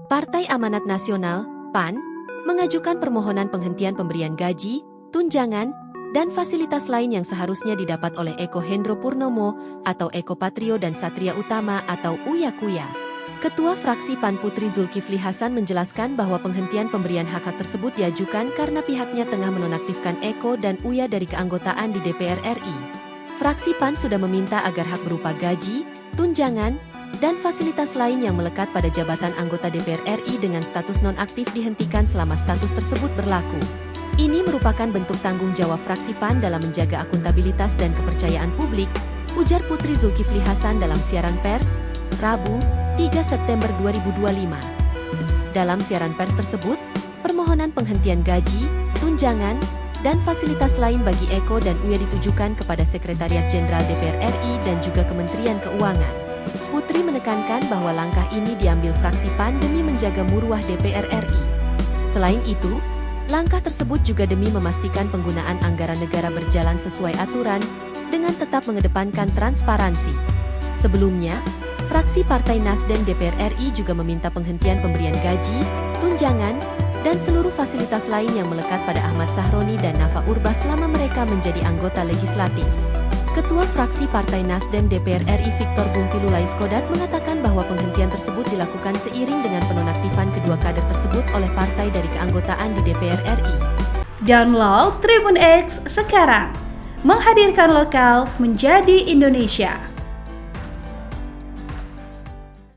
Partai Amanat Nasional, PAN, mengajukan permohonan penghentian pemberian gaji, tunjangan, dan fasilitas lain yang seharusnya didapat oleh Eko Hendro Purnomo atau Eko Patrio dan Satria Utama atau Uya Kuya. Ketua fraksi PAN Putri Zulkifli Hasan menjelaskan bahwa penghentian pemberian hak-hak tersebut diajukan karena pihaknya tengah menonaktifkan Eko dan Uya dari keanggotaan di DPR RI. Fraksi PAN sudah meminta agar hak berupa gaji, tunjangan, dan fasilitas lain yang melekat pada jabatan anggota DPR RI dengan status nonaktif dihentikan selama status tersebut berlaku. Ini merupakan bentuk tanggung jawab fraksi PAN dalam menjaga akuntabilitas dan kepercayaan publik, ujar Putri Zulkifli Hasan dalam siaran pers, Rabu, 3 September 2025. Dalam siaran pers tersebut, permohonan penghentian gaji, tunjangan, dan fasilitas lain bagi Eko dan Uya ditujukan kepada Sekretariat Jenderal DPR RI dan juga Kementerian Keuangan. Putri menekankan bahwa langkah ini diambil fraksi PAN demi menjaga marwah DPR RI. Selain itu, langkah tersebut juga demi memastikan penggunaan anggaran negara berjalan sesuai aturan dengan tetap mengedepankan transparansi. Sebelumnya, fraksi Partai Nasdem DPR RI juga meminta penghentian pemberian gaji, tunjangan, dan seluruh fasilitas lain yang melekat pada Ahmad Sahroni dan Nafa Urbach selama mereka menjadi anggota legislatif. Ketua fraksi Partai Nasdem DPR RI Victor Bungtilu Laiskodat mengatakan bahwa penghentian tersebut dilakukan seiring dengan penonaktifan kedua kader tersebut oleh partai dari keanggotaan di DPR RI. Download Tribun X sekarang, menghadirkan lokal menjadi Indonesia.